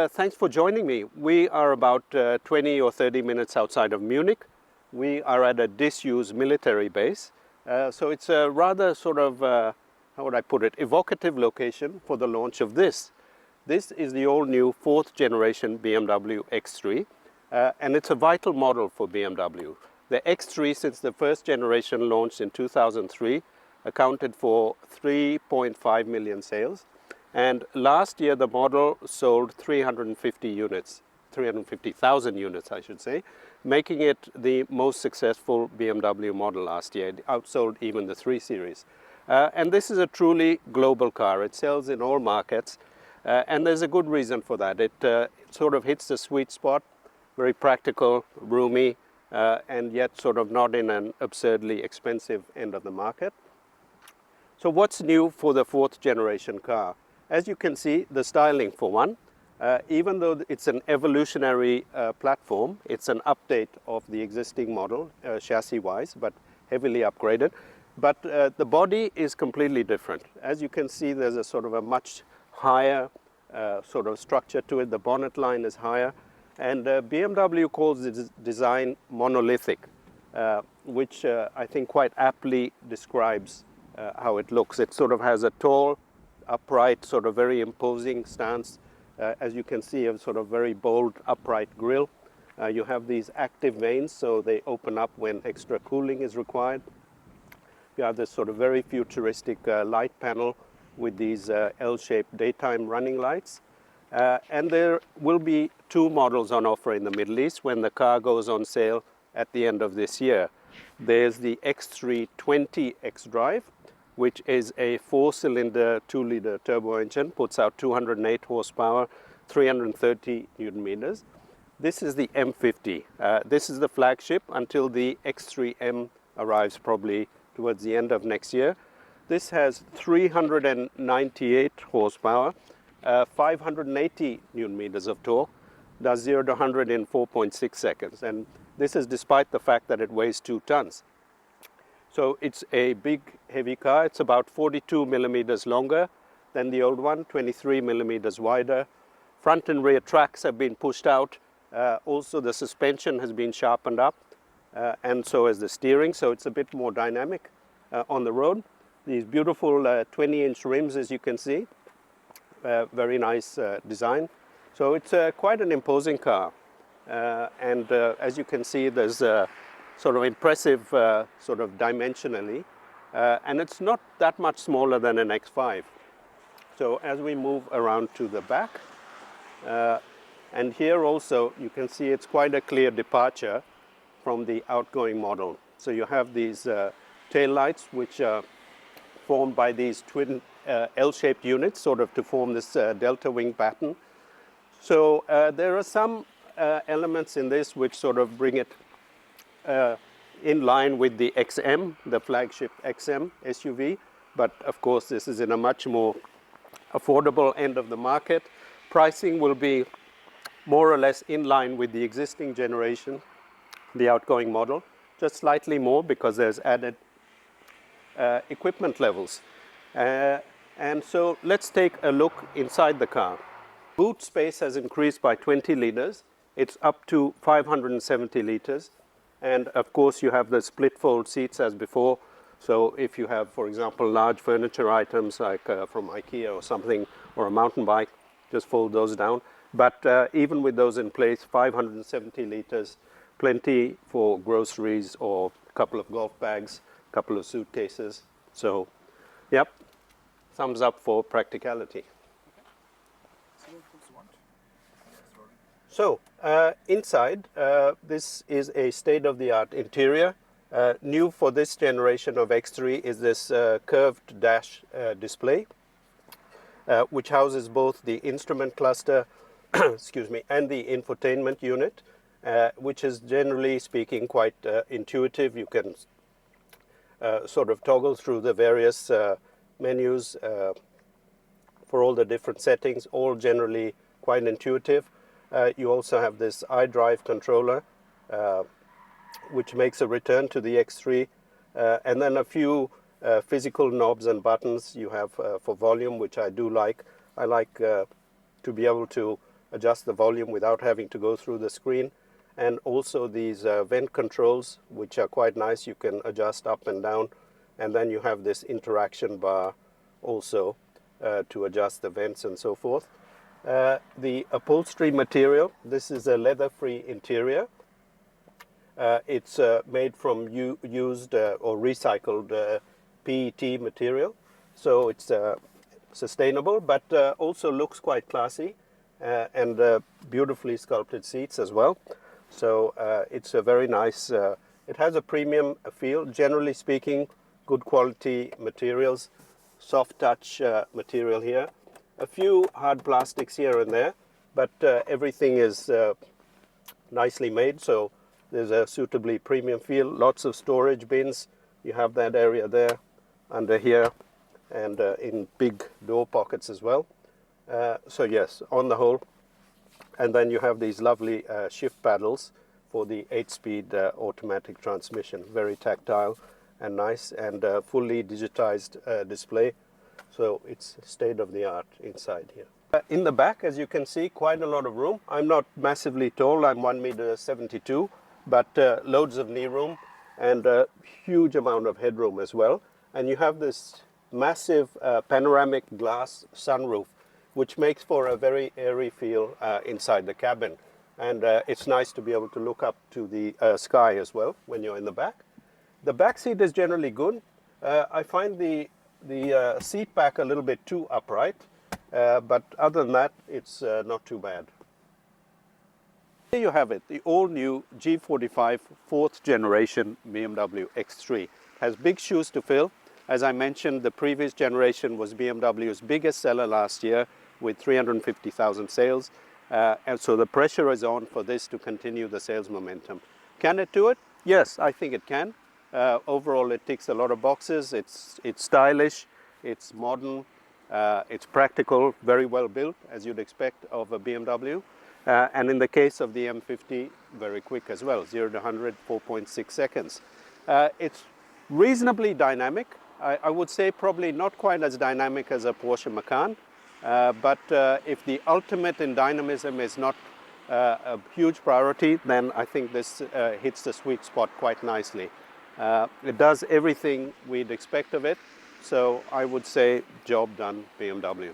Thanks for joining me. We are about 20 or 30 minutes outside of Munich. We are at a disused military base. So it's a rather sort of, how would I put it, evocative location for the launch of this. This is the all-new fourth generation BMW X3, and it's a vital model for BMW. The X3, since the first generation launched in 2003, accounted for 3.5 million sales. And last year the model sold 350,000 units, I should say, making it the most successful BMW model last year. It outsold even the 3 Series. And this is a truly global car. It sells in all markets, and there's a good reason for that. It sort of hits the sweet spot, very practical, roomy, and yet sort of not in an absurdly expensive end of the market. So what's new for the fourth generation car? As you can see, the styling for one, even though it's an evolutionary platform, it's an update of the existing model, chassis-wise, but heavily upgraded. But the body is completely different. As you can see, there's a sort of a much higher sort of structure to it. The bonnet line is higher. And BMW calls this design monolithic, which I think quite aptly describes how it looks. It sort of has a tall, upright, sort of very imposing stance. As you can see, a sort of very bold, upright grille. You have these active vanes, so they open up when extra cooling is required. You have this sort of very futuristic light panel with these L-shaped daytime running lights. And there will be 2 models on offer in the Middle East when the car goes on sale at the end of this year. There's the X3 20xDrive, which is a 4-cylinder, 2-liter turbo engine, puts out 208 horsepower, 330 Newton meters. This is the M50. This is the flagship until the X3M arrives probably towards the end of next year. This has 398 horsepower, 580 Newton meters of torque, does 0 to 100 in 4.6 seconds. And this is despite the fact that it weighs 2 tons. So it's a big, heavy car. It's about 42 millimeters longer than the old one, 23 millimeters wider. Front and rear tracks have been pushed out. Also, the suspension has been sharpened up, and so has the steering. So it's a bit more dynamic on the road. These beautiful 20-inch rims, as you can see. Very nice design. So it's quite an imposing car. And as you can see, there's sort of impressive sort of dimensionally, and it's not that much smaller than an X5. So as we move around to the back, and here also you can see it's quite a clear departure from the outgoing model. So you have these tail lights which are formed by these twin L-shaped units sort of to form this delta wing pattern. So there are some elements in this which sort of bring it in line with the XM, the flagship XM SUV, but of course this is in a much more affordable end of the market. Pricing will be more or less in line with the existing generation, the outgoing model, just slightly more because there's added equipment levels. And so let's take a look inside the car. Boot space has increased by 20 liters. It's up to 570 liters. And of course you have the split fold seats as before. So if you have, for example, large furniture items like from IKEA or something, or a mountain bike, just fold those down. But even with those in place, 570 liters, plenty for groceries or a couple of golf bags, a couple of suitcases. So, yep, thumbs up for practicality. So, inside, this is a state-of-the-art interior. New for this generation of X3 is this curved dash display, which houses both the instrument cluster excuse me, and the infotainment unit, which is generally speaking quite intuitive. You can sort of toggle through the various menus for all the different settings, all generally quite intuitive. You also have this iDrive controller, which makes a return to the X3, and then a few physical knobs and buttons you have for volume, which I do like. I like to be able to adjust the volume without having to go through the screen. And also these vent controls, which are quite nice. You can adjust up and down. And then you have this interaction bar also to adjust the vents and so forth. The upholstery material, this is a leather-free interior. It's made from used or recycled PET material, so it's sustainable, but also looks quite classy, and beautifully sculpted seats as well. So it's a very nice, it has a premium feel. Generally speaking, good quality materials, soft touch material here. A few hard plastics here and there, but everything is nicely made, so there's a suitably premium feel. Lots of storage bins. You have that area there, under here, and in big door pockets as well. So yes, on the whole. And then you have these lovely shift paddles for the 8-speed automatic transmission. Very tactile and nice, and fully digitized display. So it's state of the art inside here. In the back, as you can see, quite a lot of room. I'm not massively tall, I'm 1.72 m, but loads of knee room and a huge amount of headroom as well. And you have this massive panoramic glass sunroof, which makes for a very airy feel inside the cabin. And it's nice to be able to look up to the sky as well when you're in the back. The back seat is generally good. I find the seat back a little bit too upright, but other than that, it's not too bad. There you have it, the all-new G45 4th generation BMW X3. Has big shoes to fill. As I mentioned, the previous generation was BMW's biggest seller last year with 350,000 sales. And so the pressure is on for this to continue the sales momentum. Can it do it? Yes, I think it can. Overall, it ticks a lot of boxes. It's stylish, it's modern, it's practical, very well built, as you'd expect of a BMW. And in the case of the M50, very quick as well, 0 to 100, 4.6 seconds. It's reasonably dynamic. I would say probably not quite as dynamic as a Porsche Macan, but if the ultimate in dynamism is not a huge priority, then I think this hits the sweet spot quite nicely. It does everything we'd expect of it, so I would say job done, BMW.